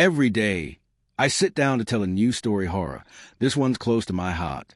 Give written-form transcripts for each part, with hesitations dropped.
Every day, I sit down to tell a new story horror. This one's close to my heart.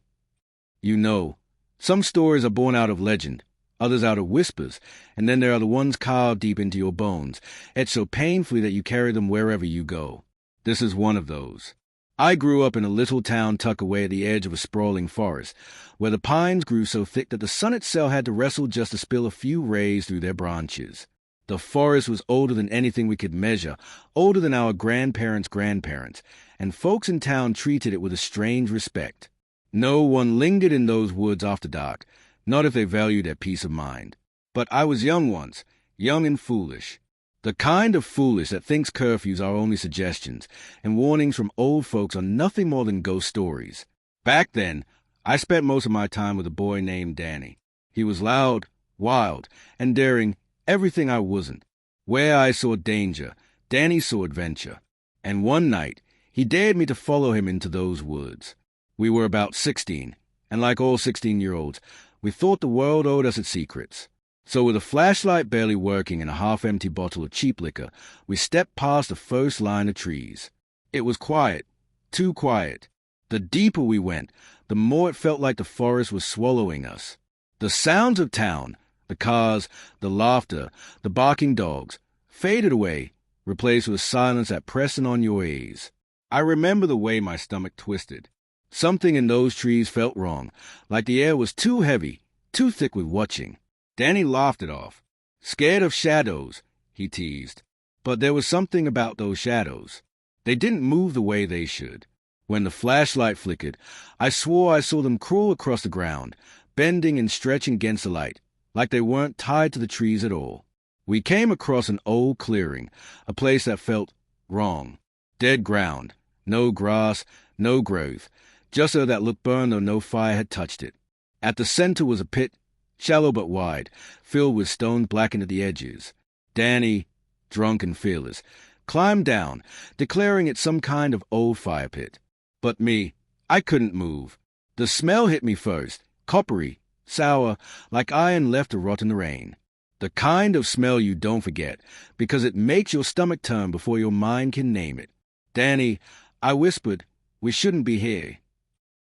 You know, some stories are born out of legend, others out of whispers, and then there are the ones carved deep into your bones, etched so painfully that you carry them wherever you go. This is one of those. I grew up in a little town tucked away at the edge of a sprawling forest, where the pines grew so thick that the sun itself had to wrestle just to spill a few rays through their branches. The forest was older than anything we could measure, older than our grandparents' grandparents, and folks in town treated it with a strange respect. No one lingered in those woods after dark, not if they valued their peace of mind. But I was young once, young and foolish. The kind of foolish that thinks curfews are only suggestions, and warnings from old folks are nothing more than ghost stories. Back then, I spent most of my time with a boy named Danny. He was loud, wild, and daring, everything I wasn't. Where I saw danger, Danny saw adventure. And one night, he dared me to follow him into those woods. We were about 16, and like all 16-year-olds, we thought the world owed us its secrets. So with a flashlight barely working and a half-empty bottle of cheap liquor, we stepped past the first line of trees. It was quiet, too quiet. The deeper we went, the more it felt like the forest was swallowing us. The sounds of town, the cars, the laughter, the barking dogs, faded away, replaced with silence that pressed in on your ears. I remember the way my stomach twisted. Something in those trees felt wrong, like the air was too heavy, too thick with watching. Danny laughed it off. Scared of shadows, he teased. But there was something about those shadows. They didn't move the way they should. When the flashlight flickered, I swore I saw them crawl across the ground, bending and stretching against the light, like they weren't tied to the trees at all. We came across an old clearing, a place that felt wrong. Dead ground, no grass, no growth, just so that looked burned though no fire had touched it. At the center was a pit, shallow but wide, filled with stones blackened at the edges. Danny, drunk and fearless, climbed down, declaring it some kind of old fire pit. But me, I couldn't move. The smell hit me first, coppery, sour, like iron left to rot in the rain. The kind of smell you don't forget, because it makes your stomach turn before your mind can name it. Danny, I whispered, we shouldn't be here.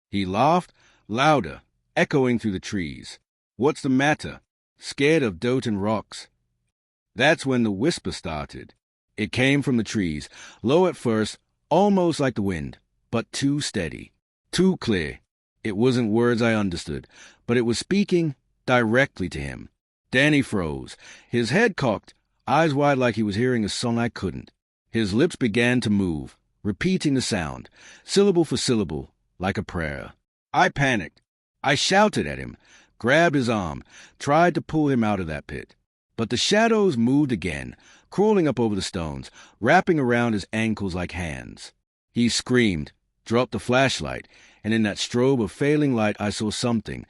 He laughed, louder, echoing through the trees. What's the matter? Scared of dirt and rocks? That's when the whisper started. It came from the trees, low at first, almost like the wind, but too steady, too clear. It wasn't words I understood, but it was speaking directly to him. Danny froze, his head cocked, eyes wide like he was hearing a song I couldn't. His lips began to move, repeating the sound, syllable for syllable, like a prayer. I panicked. I shouted at him, grabbed his arm, tried to pull him out of that pit. But the shadows moved again, crawling up over the stones, wrapping around his ankles like hands. He screamed, dropped the flashlight, and in that strobe of failing light I saw something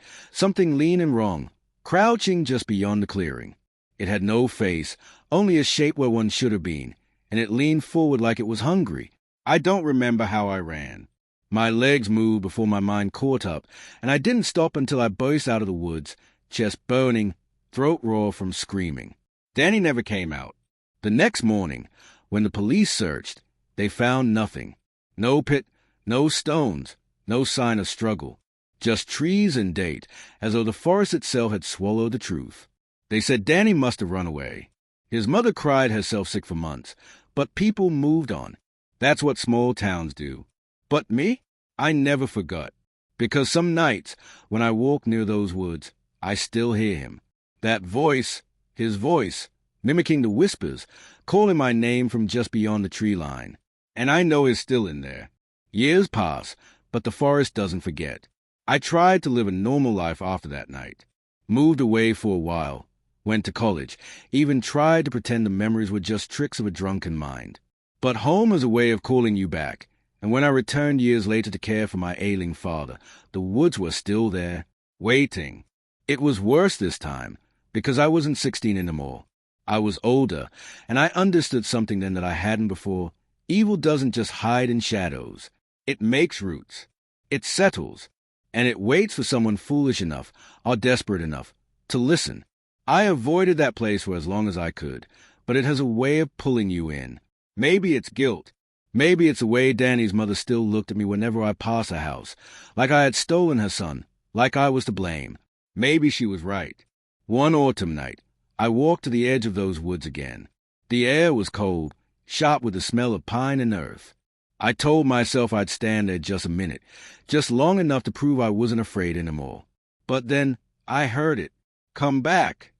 lean and wrong, crouching just beyond the clearing. It had no face, only a shape where one should have been, and it leaned forward like it was hungry. I don't remember how I ran. My legs moved before my mind caught up, and I didn't stop until I burst out of the woods, chest burning, throat raw from screaming. Danny never came out. The next morning, when the police searched, they found nothing. No pit, no stones, no sign of struggle. Just trees and date, as though the forest itself had swallowed the truth. They said Danny must have run away. His mother cried herself sick for months, but people moved on. That's what small towns do. But me, I never forgot. Because some nights, when I walk near those woods, I still hear him. That voice, his voice, mimicking the whispers, calling my name from just beyond the tree line. And I know he's still in there. Years pass, but the forest doesn't forget. I tried to live a normal life after that night. Moved away for a while. Went to college. Even tried to pretend the memories were just tricks of a drunken mind. But home is a way of calling you back. And when I returned years later to care for my ailing father, the woods were still there, waiting. It was worse this time, because I wasn't 16 anymore. I was older, and I understood something then that I hadn't before. Evil doesn't just hide in shadows. It makes roots. It settles. And it waits for someone foolish enough, or desperate enough, to listen. I avoided that place for as long as I could, but it has a way of pulling you in. Maybe it's guilt. Maybe it's the way Danny's mother still looked at me whenever I passed her house, like I had stolen her son, like I was to blame. Maybe she was right. One autumn night, I walked to the edge of those woods again. The air was cold, sharp with the smell of pine and earth. I told myself I'd stand there just a minute, just long enough to prove I wasn't afraid anymore. But then I heard it. Come back.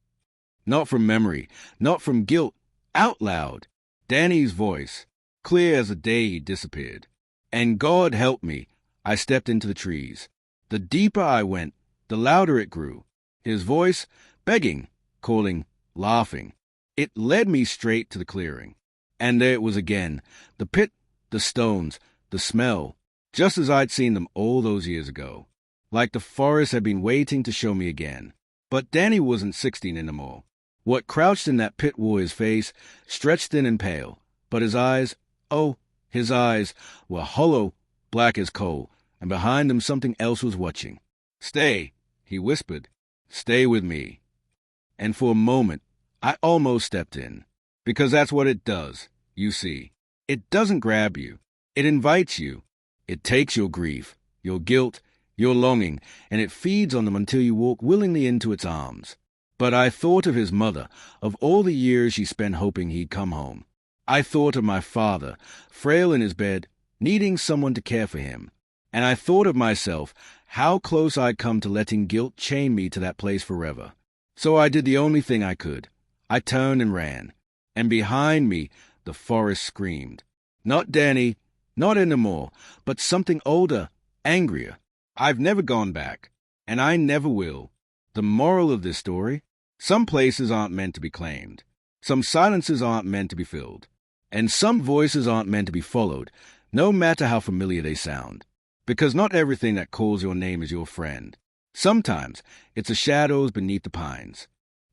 Not from memory, not from guilt, out loud. Danny's voice, clear as the day he disappeared. And God help me, I stepped into the trees. The deeper I went, the louder it grew. His voice, begging, calling, laughing. It led me straight to the clearing. And there it was again, the pit, the stones, the smell, just as I'd seen them all those years ago. Like the forest had been waiting to show me again. But Danny wasn't 16 anymore. What crouched in that pit wore his face, stretched thin and pale, but his eyes, oh, his eyes, were hollow, black as coal, and behind them something else was watching. "Stay," he whispered. "Stay with me." And for a moment, I almost stepped in, because that's what it does, you see. It doesn't grab you. It invites you. It takes your grief, your guilt, your longing, and it feeds on them until you walk willingly into its arms. But I thought of his mother, of all the years she spent hoping he'd come home. I thought of my father, frail in his bed, needing someone to care for him. And I thought of myself, how close I'd come to letting guilt chain me to that place forever. So I did the only thing I could. I turned and ran. And behind me, the forest screamed. Not Danny, not anymore, but something older, angrier. I've never gone back, and I never will. The moral of this story: some places aren't meant to be claimed. Some silences aren't meant to be filled. And some voices aren't meant to be followed, no matter how familiar they sound. Because not everything that calls your name is your friend. Sometimes it's the shadows beneath the pines.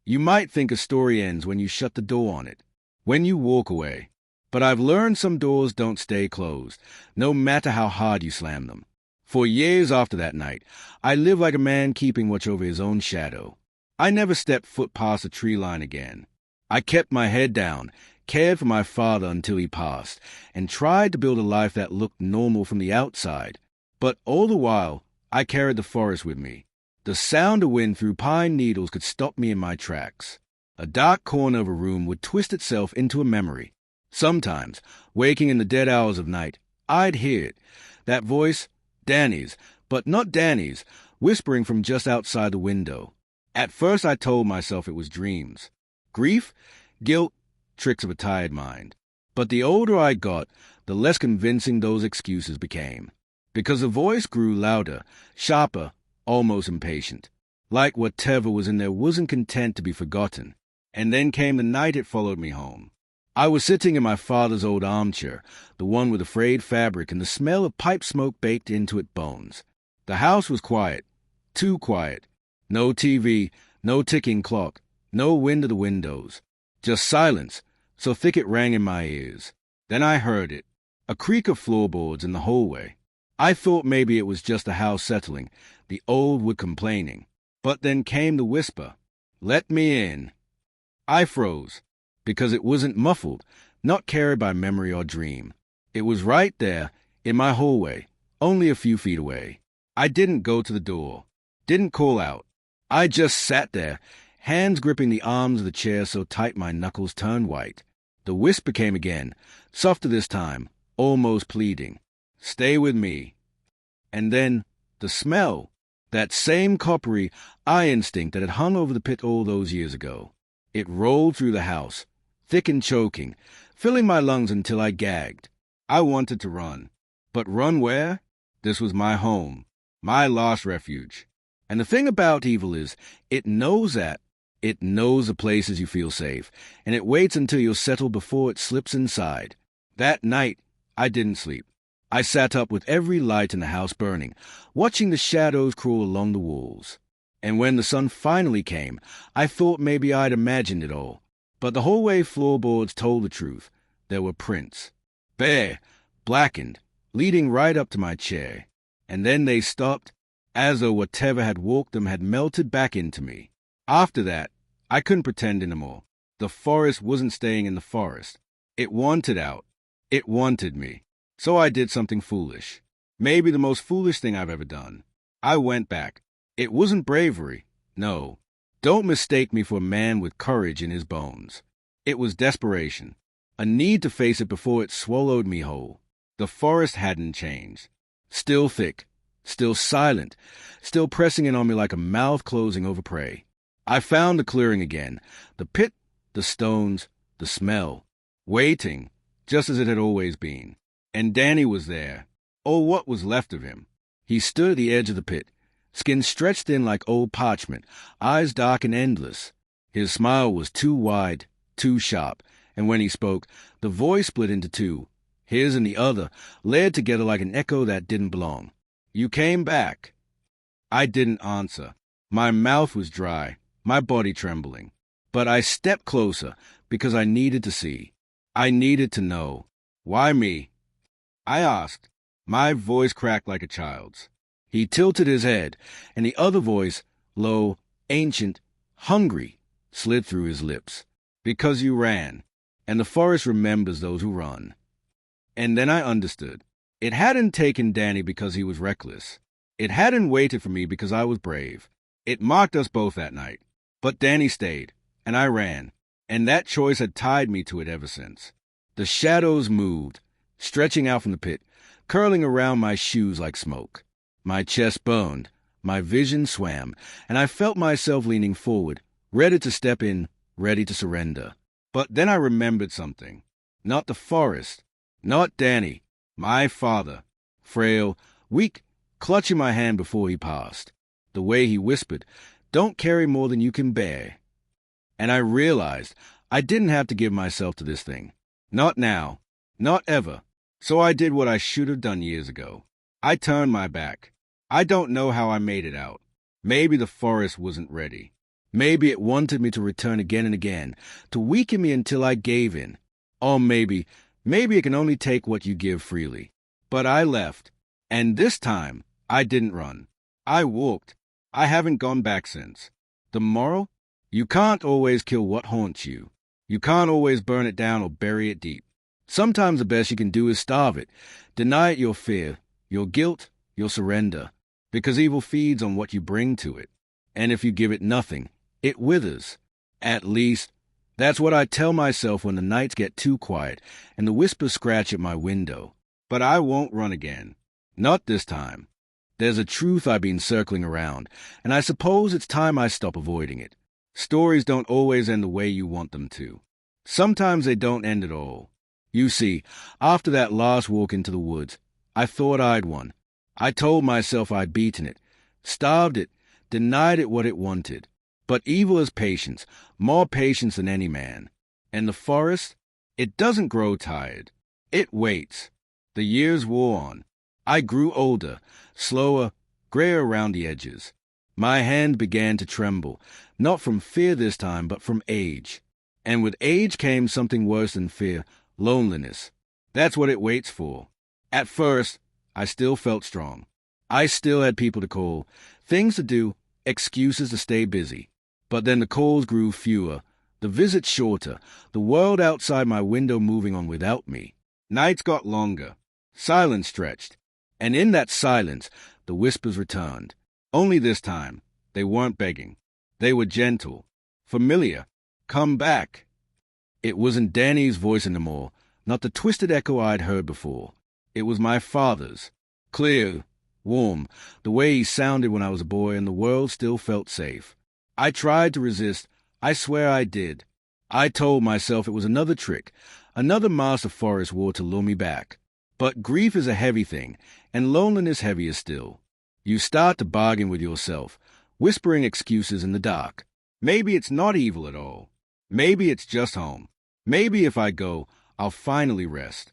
You might think a story ends when you shut the door on it, when you walk away. But I've learned some doors don't stay closed, no matter how hard you slam them. For years after that night, I lived like a man keeping watch over his own shadow. I never stepped foot past the tree line again. I kept my head down, cared for my father until he passed, and tried to build a life that looked normal from the outside. But all the while, I carried the forest with me. The sound of wind through pine needles could stop me in my tracks. A dark corner of a room would twist itself into a memory. Sometimes, waking in the dead hours of night, I'd hear it, that voice, Danny's, but not Danny's, whispering from just outside the window. At first I told myself it was dreams. Grief, guilt, tricks of a tired mind. But the older I got, the less convincing those excuses became. Because the voice grew louder, sharper, almost impatient. Like whatever was in there wasn't content to be forgotten. And then came the night it followed me home. I was sitting in my father's old armchair, the one with the frayed fabric and the smell of pipe smoke baked into its bones. The house was quiet, too quiet. No TV, no ticking clock, no wind to the windows. Just silence, so thick it rang in my ears. Then I heard it, a creak of floorboards in the hallway. I thought maybe it was just the house settling, the old wood complaining. But then came the whisper, "Let me in." I froze, because it wasn't muffled, not carried by memory or dream. It was right there, in my hallway, only a few feet away. I didn't go to the door, didn't call out. I just sat there, hands gripping the arms of the chair so tight my knuckles turned white. The whisper came again, softer this time, almost pleading. "Stay with me." And then, the smell, that same coppery eye instinct that had hung over the pit all those years ago. It rolled through the house, thick and choking, filling my lungs until I gagged. I wanted to run. But run where? This was my home, my last refuge. And the thing about evil is, it knows that. It knows the places you feel safe, and it waits until you're settled before it slips inside. That night, I didn't sleep. I sat up with every light in the house burning, watching the shadows crawl along the walls. And when the sun finally came, I thought maybe I'd imagined it all. But the hallway floorboards told the truth. There were prints. Bare, blackened, leading right up to my chair. And then they stopped, as though whatever had walked them had melted back into me. After that, I couldn't pretend anymore. The forest wasn't staying in the forest. It wanted out. It wanted me. So I did something foolish. Maybe the most foolish thing I've ever done. I went back. It wasn't bravery. No. Don't mistake me for a man with courage in his bones. It was desperation. A need to face it before it swallowed me whole. The forest hadn't changed. Still thick. Still silent. Still pressing in on me like a mouth closing over prey. I found the clearing again. The pit, the stones, the smell. Waiting, just as it had always been. And Danny was there. Or what was left of him. He stood at the edge of the pit, skin stretched thin like old parchment, eyes dark and endless. His smile was too wide, too sharp, and when he spoke, the voice split into two, his and the other, layered together like an echo that didn't belong. You came back. I didn't answer. My mouth was dry, my body trembling. But I stepped closer because I needed to see. I needed to know. Why me? I asked. My voice cracked like a child's. He tilted his head, and the other voice, low, ancient, hungry, slid through his lips. Because you ran, and the forest remembers those who run. And then I understood. It hadn't taken Danny because he was reckless. It hadn't waited for me because I was brave. It marked us both that night. But Danny stayed, and I ran, and that choice had tied me to it ever since. The shadows moved, stretching out from the pit, curling around my shoes like smoke. My chest burned, my vision swam, and I felt myself leaning forward, ready to step in, ready to surrender. But then I remembered something. Not the forest, not Danny, my father, frail, weak, clutching my hand before he passed. The way he whispered, "Don't carry more than you can bear." And I realized I didn't have to give myself to this thing. Not now, not ever. So I did what I should have done years ago. I turned my back. I don't know how I made it out. Maybe the forest wasn't ready. Maybe it wanted me to return again and again, to weaken me until I gave in. Or maybe it can only take what you give freely. But I left. And this time, I didn't run. I walked. I haven't gone back since. The moral? You can't always kill what haunts you. You can't always burn it down or bury it deep. Sometimes the best you can do is starve it, deny it your fear, your guilt, your surrender, because evil feeds on what you bring to it. And if you give it nothing, it withers. At least, that's what I tell myself when the nights get too quiet and the whispers scratch at my window. But I won't run again. Not this time. There's a truth I've been circling around, and I suppose it's time I stop avoiding it. Stories don't always end the way you want them to. Sometimes they don't end at all. You see, after that last walk into the woods, I thought I'd won. I told myself I'd beaten it, starved it, denied it what it wanted. But evil is patience, more patience than any man. And the forest, it doesn't grow tired. It waits. The years wore on. I grew older, slower, grayer around the edges. My hand began to tremble, not from fear this time, but from age. And with age came something worse than fear, loneliness. That's what it waits for. At first, I still felt strong. I still had people to call, things to do, excuses to stay busy. But then the calls grew fewer, the visits shorter, the world outside my window moving on without me. Nights got longer. Silence stretched. And in that silence, the whispers returned. Only this time, they weren't begging. They were gentle, familiar. Come back. It wasn't Danny's voice anymore, not the twisted echo I'd heard before. It was my father's. Clear, warm, the way he sounded when I was a boy and the world still felt safe. I tried to resist. I swear I did. I told myself it was another trick, another mask the forest wore to lure me back. But grief is a heavy thing, and loneliness heavier still. You start to bargain with yourself, whispering excuses in the dark. Maybe it's not evil at all. Maybe it's just home. Maybe if I go, I'll finally rest.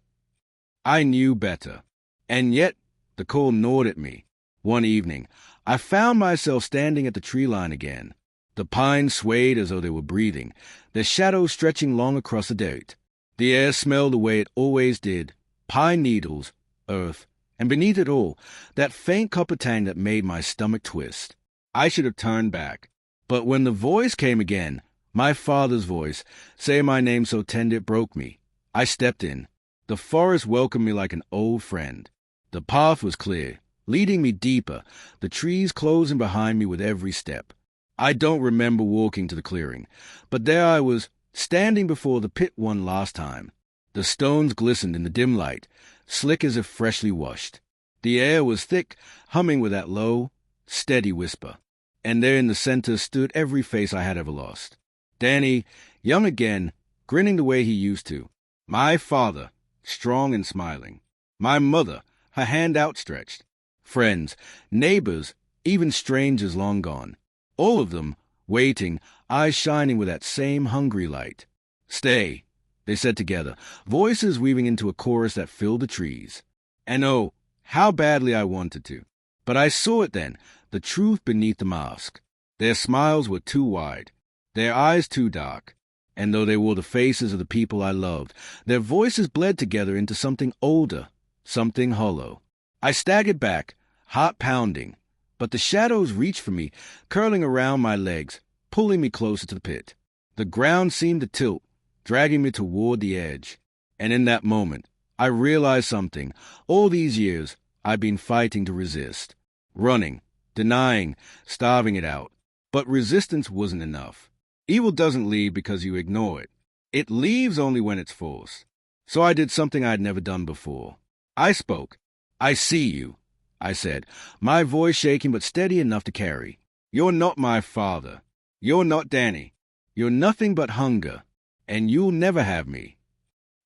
I knew better. And yet, the cold gnawed at me. One evening, I found myself standing at the tree line again. The pines swayed as though they were breathing, their shadows stretching long across the dirt. The air smelled the way it always did, pine needles, earth, and beneath it all, that faint copper tang that made my stomach twist. I should have turned back. But when the voice came again, my father's voice, saying my name so tender it broke me, I stepped in. The forest welcomed me like an old friend. The path was clear, leading me deeper, the trees closing behind me with every step. I don't remember walking to the clearing, but there I was, standing before the pit one last time. The stones glistened in the dim light, slick as if freshly washed. The air was thick, humming with that low, steady whisper. And there in the center stood every face I had ever lost. Danny, young again, grinning the way he used to. My father, strong and smiling. My mother, her hand outstretched. Friends, neighbors, even strangers long gone. All of them, waiting, eyes shining with that same hungry light. Stay, they said together, voices weaving into a chorus that filled the trees. And oh, how badly I wanted to. But I saw it then, the truth beneath the mask. Their smiles were too wide, their eyes too dark. And though they wore the faces of the people I loved, their voices bled together into something older, something hollow. I staggered back, heart pounding, but the shadows reached for me, curling around my legs, pulling me closer to the pit. The ground seemed to tilt, dragging me toward the edge. And in that moment, I realized something. All these years, I'd been fighting to resist. Running, denying, starving it out. But resistance wasn't enough. Evil doesn't leave because you ignore it. It leaves only when it's forced. So I did something I'd never done before. I spoke. I see you, I said, my voice shaking but steady enough to carry. You're not my father. You're not Danny. You're nothing but hunger, and you'll never have me.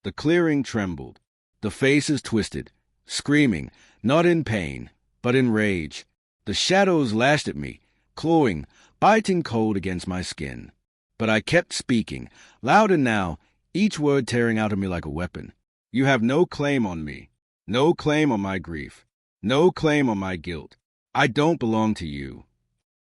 The clearing trembled. The faces twisted, screaming, not in pain, but in rage. The shadows lashed at me, clawing, biting cold against my skin. But I kept speaking, louder now, each word tearing out of me like a weapon. You have no claim on me, no claim on my grief, no claim on my guilt. I don't belong to you.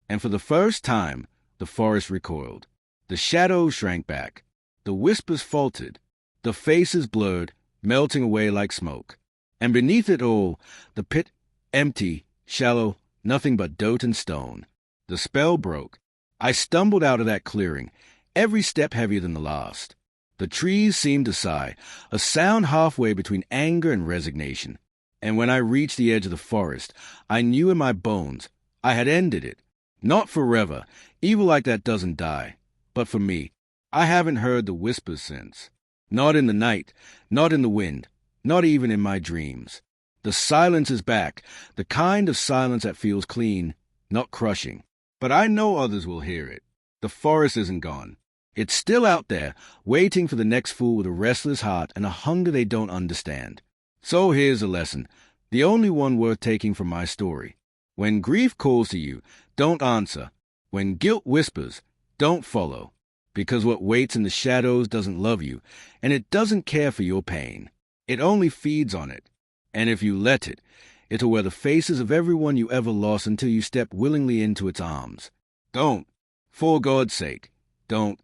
And for the first time, the forest recoiled. The shadows shrank back. The whispers faltered. The faces blurred, melting away like smoke. And beneath it all, the pit, empty, shallow, nothing but dirt and stone. The spell broke. I stumbled out of that clearing, every step heavier than the last. The trees seemed to sigh, a sound halfway between anger and resignation. And when I reached the edge of the forest, I knew in my bones I had ended it. Not forever. Evil like that doesn't die. But for me, I haven't heard the whispers since. Not in the night, not in the wind, not even in my dreams. The silence is back, the kind of silence that feels clean, not crushing. But I know others will hear it. The forest isn't gone. It's still out there, waiting for the next fool with a restless heart and a hunger they don't understand. So here's a lesson, the only one worth taking from my story. When grief calls to you, don't answer. When guilt whispers, don't follow. Because what waits in the shadows doesn't love you, and it doesn't care for your pain. It only feeds on it. And if you let it, it'll wear the faces of everyone you ever lost until you step willingly into its arms. Don't. For God's sake, don't.